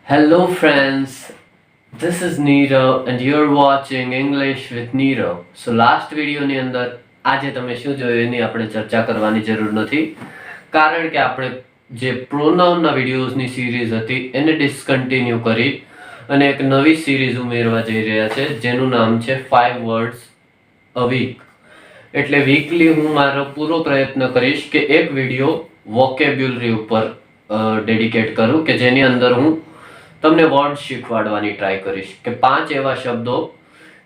Hello friends, this is Nirav and you're watching English with Nirav. So last video ની અંદર આજે તમે શું જોયું એની આપણે ચર્ચા કરવાની જરૂર નથી કારણ કે આપણે જે પ્રોનાઉન ના વિડિયોઝની સિરીઝ હતી એને ડિસકન્ટિન્યુ કરી અને એક નવી સિરીઝ ઉમેરવા જઈ રહ્યા છે જેનું નામ છે 5 words a week. એટલે વીકલી હું મારો પૂરો પ્રયત્ન કરીશ કે એક વિડિયો વોકેબ્યુલરી ઉપર ડેડિકેટ કરું કે જેની અંદર હું તમને વર્ડ શીખવાડવાની ટ્રાય કરીશ કે 5 એવા શબ્દો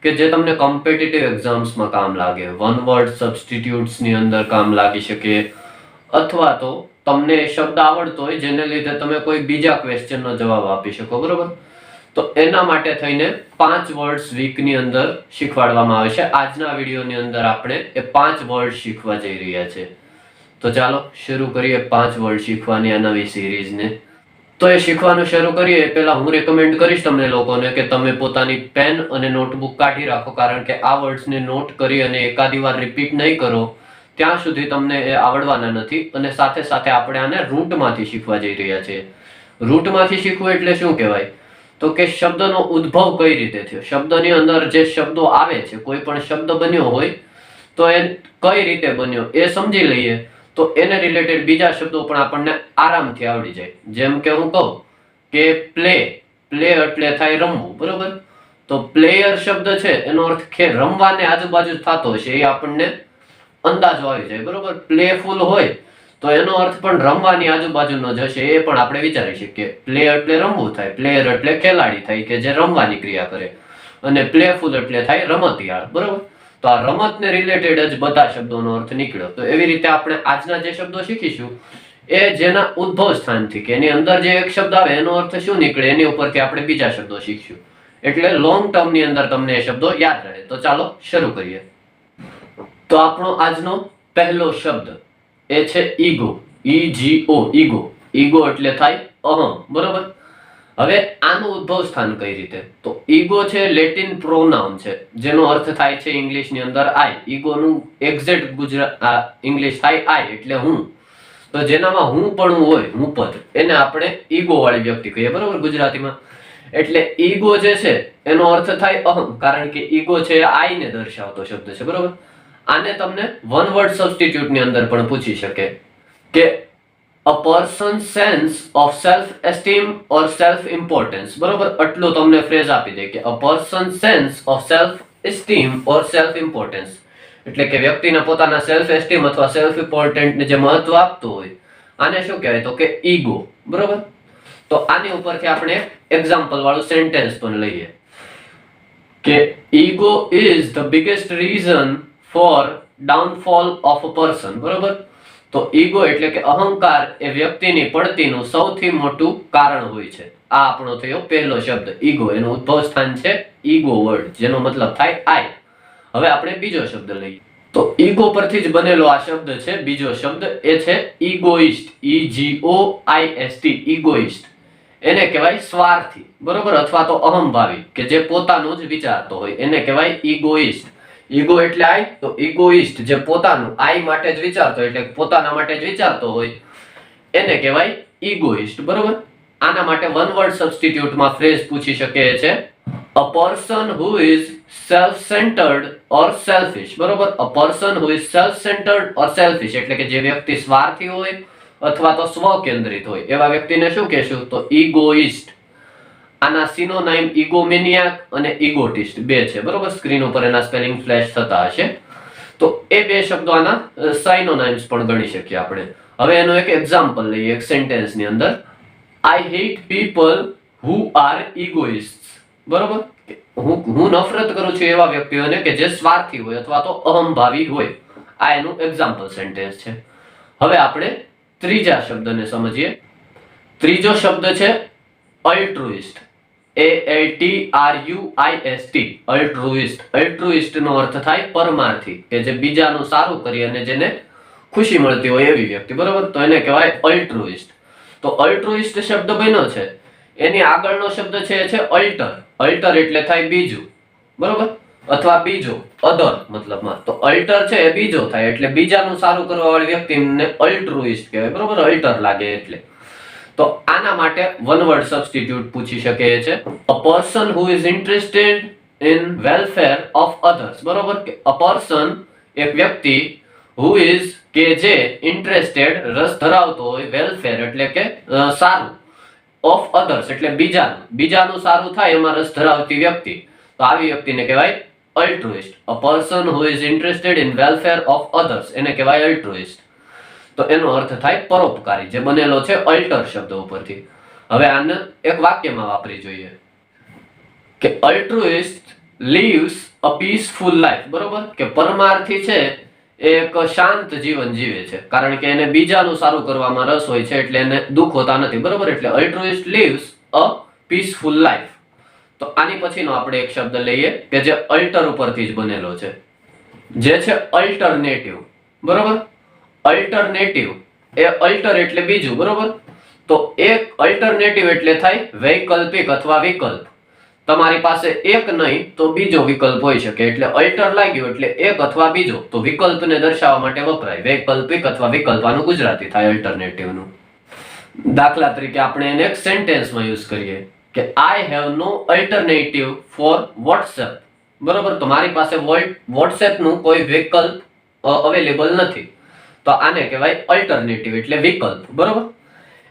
કે જે તમને કોમ્પિટિટિવ એક્ઝામ્સમાં કામ લાગે, વન વર્ડ સબસ્ટિટ્યુટ્સ ની અંદર કામ લાગી શકે અથવા તો તમને એ શબ્દ આવડતો હોય જેને લીધે તમે કોઈ બીજા ક્વેશ્ચનનો જવાબ આપી શકો, બરોબર? તો એના માટે થઈને 5 વર્ડ્સ વીકની અંદર શીખવાડવામાં આવે છે. આજના વિડીયોની અંદર આપણે એ 5 વર્ડ શીખવા જઈ રહ્યા છે. તો ચાલો શરૂ કરીએ 5 વર્ડ શીખવાની આ નવી સિરીઝને. તો એ શીખવાનું શરૂ કરીએ એ પહેલા હું રેકમેન્ડ કરીશ તમને લોકોને કે તમે પોતાની પેન અને નોટબુક કાઢી રાખો કારણ કે આ વર્ડ્સને નોટ કરી અને એકાદી વાર રિપીટ નહીં કરો ત્યાં સુધી તમને એ આવડવાના નથી. અને સાથે સાથે આપણે આને રૂટમાંથી શીખવા જઈ રહ્યા છીએ. રૂટમાંથી શીખવું એટલે શું કહેવાય? તો કે શબ્દનો ઉદ્ભવ કઈ રીતે થયો, શબ્દની અંદર જે શબ્દો આવે છે, કોઈ પણ શબ્દ બન્યો હોય તો એ કઈ રીતે બન્યો એ સમજી લઈએ તો એને રિલેટેડ બીજા શબ્દો પણ આપણને આરામથી આવડી જાય. જેમ કે હું કહું કે પ્લે એટલે થાય રમવું, બરોબર? તો પ્લેયર શબ્દ છે એનો અર્થ કે રમવાને આજુબાજુ થતો હશે એ આપણને અંદાજો આવી જાય, બરોબર? પ્લેફુલ હોય તો એનો અર્થ પણ રમવાની આજુબાજુનો જ હશે એ પણ આપણે વિચારી શકીએ. પ્લે એટલે રમવું થાય, પ્લેયર એટલે ખેલાડી થાય કે જે રમવાની ક્રિયા કરે, અને પ્લેફુલ એટલે થાય રમતિયાળ, બરોબર? તો આ રમતને રિલેટેડ જ બધા શબ્દોનો અર્થ નીકળ્યો. તો એવી રીતે આપણે આજના જે શબ્દો શીખીશું એ જેના ઉદ્ભવ સ્થાનથી કે એની અંદર જે એક શબ્દ આવે એનો અર્થ શું નીકળે એની ઉપરથી આપણે બીજા શબ્દો શીખશું. એટલે લોંગ ટર્મ ની અંદર તમને એ શબ્દો યાદ રહે. તો ચાલો શરૂ કરીએ. તો આપણો આજનો પહેલો શબ્દ એ છે ઈગો. EGO, ego. ઈગો એટલે થાય અહમ, બરોબર? હવે આનું ઉદ્ભવ સ્થાન કઈ રીતે? તો ઈગો છે લેટિન પ્રોનાઉન છે જેનો અર્થ થાય છે ઇંગ્લિશની અંદર આઈ. ઈગોનું એક્ઝેક્ટ ગુજરાત ઇંગ્લિશ થાય આઈ એટલે હું. તો જેનામાં હું પણ હોય, હું પદ, એને આપણે ઈગો વાળી વ્યક્તિ કહીએ, બરોબર? ગુજરાતીમાં. એટલે ઈગો જે છે એનો અર્થ થાય અહમ કારણ કે ઈગો છે આઈ ને દર્શાવતો શબ્દ છે, બરોબર? આને તમને વન વર્ડ સબસ્ટિટ્યુટ ની અંદર પણ પૂછી શકે કે a person's sense of self esteem or self importance, બરોબર? આટલો તમને ફ્રેઝ આપી દે કે a person's sense of self esteem or self importance એટલે કે વ્યક્તિને પોતાના સેલ્ફ એસ્ટીમ અથવા સેલ્ફ ઇમ્પોર્ટન્ટ ને જે મહત્વ આપતું હોય આને શું કહેવાય? તો કે ઈગો, બરોબર? તો આની ઉપરથી આપણે એક્ઝામ્પલ વાળું સેન્ટેન્સ પણ લઈએ કે ego is the biggest reason for downfall of a person, બરોબર? તો ઈગો એટલે કે અહંકાર એ વ્યક્તિની પડતીનું સૌથી મોટું કારણ હોય છે. આ આપણો થયો પહેલો શબ્દ ઈગો. એનું ઉદ્ભવ સ્થાન છે ઈગો વર્ડ જેનો મતલબ થાય આઈ. હવે આપણે બીજો શબ્દ લઈએ. તો ઈગો પરથી જ બનેલો આ શબ્દ છે બીજો શબ્દ એ છે ઇગોઇસ્ટ. EGOIST, ઇગોઇસ્ટ. એને કહેવાય સ્વાર્થી, બરોબર? અથવા તો અહંભાવી કે જે પોતાનું જ વિચારતો હોય એને કહેવાય ઇગોઇસ્ટ. ઈગો એટલે આઈ, તો ઇગોઇસ્ટ જે પોતાનું આઈ માટે જ વિચારતો એટલે પોતાના માટે જ વિચારતો હોય એને કહેવાય ઇગોઇસ્ટ, બરોબર? આના માટે વન વર્ડ સબસ્ટિટ્યુટમાં ફ્રેઝ પૂછી શકે છે a person who is self centered or selfish, બરોબર? a person who is self centered or selfish એટલે કે જે વ્યક્તિ સ્વાર્થી હોય અથવા તો સ્વકેન્દ્રિત હોય એવા વ્યક્તિને શું કહેશું? તો ઇગોઇસ્ટ. આના સિનોનાઇમ ઇગોમેનિયાક અને ઇગોટિસ્ટ બે છે, બરોબર? સ્ક્રીન ઉપર એના સ્પેલિંગ ફ્લેશ થતા હશે. તો એ બે શબ્દો આના સાઇનોનાઇમ્સ પણ ગણી શકીએ આપણે. હવે એનો એક એક્ઝામ્પલ લઈએ એક સેન્ટેન્સ ની અંદર. I hate people who are egoists, બરોબર? હું નફરત કરું છું એવા વ્યક્તિઓને કે જે સ્વાર્થી હોય અથવા તો અહંભાવી હોય. આ એનું એક્ઝામ્પલ સેન્ટેન્સ છે. હવે આપણે ત્રીજા શબ્દને સમજીએ. ત્રીજો શબ્દ છે અલ્ટ્રુઇસ્ટ. ALTRUIST, અલ્ટ્રુઇસ્ટ. અલ્ટ્રુઇસ્ટ નો અર્થ થાય પરમાર્થી કે જે બીજાનું સારું કરી અને જેને ખુશી મળતી હોય એવી વ્યક્તિ, બરોબર? તો એને કહેવાય અલ્ટ્રુઇસ્ટ. તો અલ્ટ્રુઇસ્ટ શબ્દ બન્યો છે એની આગળનો શબ્દ છે એ છે અલ્ટર. અલ્ટર એટલે થાય બીજું, બરોબર? અથવા બીજો, અધર મતલબમાં. તો અલ્ટર છે એ બીજો થાય એટલે બીજાનું સારું કરવા વાળી વ્યક્તિને અલ્ટ્રુઇસ્ટ કહેવાય, બરોબર? અલ્ટર લાગે એટલે. તો આના માટે વન વર્ડ સબસ્ટિટ્યુટ પૂછી શકે છે. અ person who is interested in welfare of others. બરોબર કે અ પર્સન એક વ્યક્તિ હુ ઇઝ કે જે ઇન્ટરેસ્ટેડ રસ ધરાવતો હોય વેલફેર એટલે કે સારું ઓફ અધર્સ એટલે બીજાનું સારું થાય એમાં રસ ધરાવતી વ્યક્તિ. તો આવી વ્યક્તિને કહેવાય altruist. A person who is interested in welfare of others એને કહેવાય અલ્ટ્રુઇસ્ટ. તો એનો અર્થ થાય પરોપકારી, જે બનેલો છે અલ્ટર શબ્દ ઉપરથી. હવે આને એક વાક્યમાં વાપરી જોઈએ કે અલ્ટ્રુઇસ્ટ લીવ્સ અ પીસફુલ લાઈફ. બરોબર કે પરમાર્થી છે એક શાંત જીવન જીવે છે, કારણ કે એને બીજાનું સારું કરવામાં રસ હોય છે એટલે એને દુઃખ હોતા નથી. બરોબર એટલે અલ્ટ્રુઇસ્ટ લીવ્સ અ પીસફુલ લાઈફ. તો આની પછીનો આપણે એક શબ્દ લઈએ કે જે અલ્ટર ઉપરથી જ બનેલો છે, જે છે અલ્ટરનેટિવ. બરોબર અલ્ટરનેટિવ એ અલ્ટર એટલે બીજું. બરોબર તો એક અલ્ટરનેટિવ એટલે થાય વૈકલ્પિક અથવા વિકલ્પ. તમારી પાસે એક નહીં તો બીજો વિકલ્પ હોઈ શકે, એટલે અલ્ટર લાગ્યું એટલે એક અથવા બીજો, તો વિકલ્પને દર્શાવવા માટે વપરાય વૈકલ્પિક અથવા વિકલ્પ. આનું ગુજરાતી થાય અલ્ટરનેટિવનું. દાખલા તરીકે આપણે એને એક સેન્ટેન્સમાં યુઝ કરીએ કે I have no alternative for WhatsApp. બરોબર તો મારી પાસે વોટ્સએપ નું કોઈ વિકલ્પ અવેલેબલ નથી. તો આને કહેવાય અલ્ટરનેટિવ એટલે વિકલ્પ. બરોબર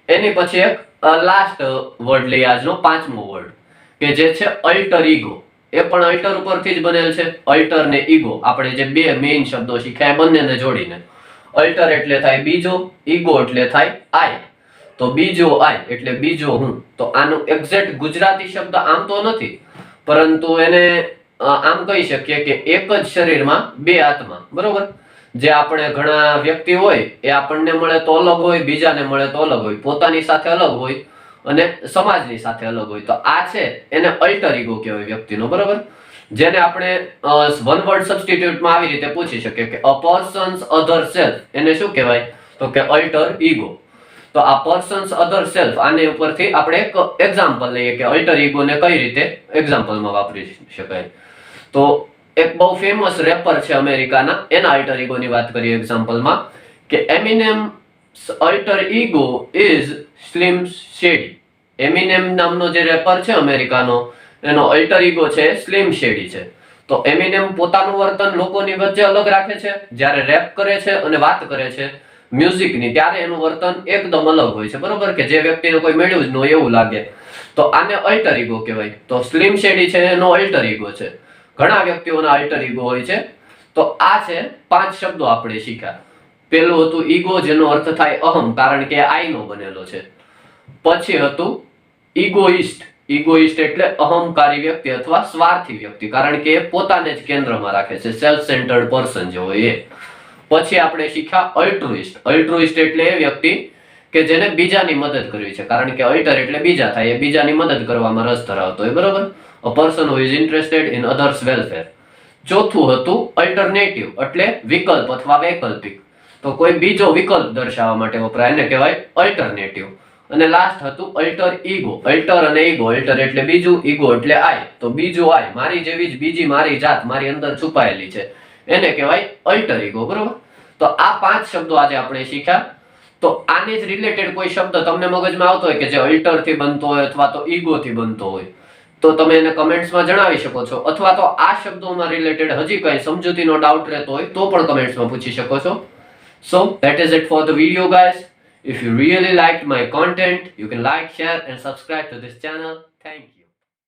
એની પછી એક લાસ્ટ વર્ડ લઈએ, આજનો પાંચમો વર્ડ કે જે છે અલ્ટર ઈગો. એ પણ અલ્ટર ઉપરથી જ બનેલ છે. અલ્ટર ને ઈગો આપણે જે બે મેઇન શબ્દો શીખ્યા બંનેને જોડીને. અલ્ટર એટલે થાય બીજો, ઈગો એટલે થાય આઈ. તો બીજો આઈ એટલે બીજો હું. તો આનું એક્ઝેક્ટ ગુજરાતી શબ્દ આમ તો નથી, પરંતુ એને આમ કહી શકીએ કે એક જ શરીરમાં બે આત્મા. બરોબર જે આપણે ઘણા વ્યક્તિ હોય એ આપણને મળે તો અલગ હોય, બીજાને મળે તો અલગ હોય, પોતાની સાથે અલગ હોય અને સમાજની સાથે અલગ હોય. તો આ છે એને અલ્ટર ઈગો કહેવાય વ્યક્તિનો. બરોબર જેને આપણે વન વર્ડ સબસ્ટિટ્યુટમાં આવી રીતે પૂછી શકીએ કે અ પર્સન્સ અધર સેલ્ફ એને શું કહેવાય, તો કે અલ્ટર ઈગો. તો આ પર્સન્સ અધર સેલ્ફ આને ઉપરથી આપણે એક એક્ઝામ્પલ લઈએ કે અલ્ટર ઈગોને કઈ રીતે એક્ઝામ્પલમાં વાપરી શકાય. તો એક બહુ ફેમસ રેપર છે અમેરિકાના, એના અલ્ટર ઈગોની વાત કરીએ એક્ઝામ્પલમાં કે એમિનેમ્સ અલ્ટર ઈગો ઇઝ સ્લિમ શેડી. એમિનેમ નામનો જે રેપર છે અમેરિકાનો, એનો અલ્ટર ઈગો છે સ્લિમ શેડી છે. તો એમિનેમ પોતાનું વર્તન લોકોની વચ્ચે અલગ રાખે છે, જ્યારે રેપ કરે છે અને વાત કરે છે મ્યુઝિકની ત્યારે એનું વર્તન એકદમ અલગ હોય છે. બરોબર કે જે વ્યક્તિને કોઈ મળ્યું જ ન હોય એવું લાગે. તો આને અલ્ટર ઈગો કહેવાય. તો સ્લિમ શેડી છે એનો અલ્ટર ઈગો છે. ઘણા વ્યક્તિઓના અલ્ટર ઈગો હોય છે. તો આ છે 5 શબ્દો આપણે શીખ્યા. પેલું હતું ઈગો, જેનો અર્થ થાય અહમ, કારણ કે આઈ નો બનેલો છે. પછી હતું ઇગોઇસ્ટ. ઇગોઇસ્ટ એટલે અહંકારી વ્યક્તિ અથવા સ્વાર્થી વ્યક્તિ, કારણ કે એ પોતાને જ કેન્દ્રમાં રાખે છે, સેલ્ફ સેન્ટર્ડ પર્સન જે હોય એ. પછી આપણે શીખ્યા અલ્ટ્રુઇસ્ટ. અલ્ટ્રુઇસ્ટ એટલે એ વ્યક્તિ કે જેને બીજાની મદદ કરવી છે, કારણ કે અલ્ટર એટલે બીજા થાય, એ બીજાની મદદ કરવામાં રસ ધરાવતો હોય. બરોબર અ person who is interested in others welfare. ચોથું હતું અલ્ટરનેટિવ એટલે વિકલ્પ અથવા વૈકલ્પિક. તો કોઈ બીજો વિકલ્પ દર્શાવવા માટે વપરાય, એને કહેવાય અલ્ટરનેટિવ. અને લાસ્ટ હતું અલ્ટર ઈગો. અલ્ટર અને ઈગો, અલ્ટર એટલે બીજું, ઈગો એટલે આઈ. તો બીજું આઈ, મારી જેવી જ બીજી મારી જાત મારી અંદર છુપાયેલી છે, એને કહેવાય અલ્ટર ઈગો. બરોબર તો આ 5 શબ્દો આજે આપણે શીખ્યા. તો આને જ રિલેટેડ કોઈ શબ્દ તમને મગજમાં આવતો હોય કે જે અલ્ટર થી બનતો હોય અથવા તો ઈગો થી બનતો હોય, તો તમે એને કમેન્ટ્સમાં જણાવી શકો છો. અથવા તો આ શબ્દોમાં રિલેટેડ હજી કઈ સમજૂતીનો ડાઉટ રહેતો હોય તો પણ કમેન્ટ્સમાં પૂછી શકો છો. So that is it for the video, guys. If you really liked my content, you can like, share and subscribe to this channel. Thank you.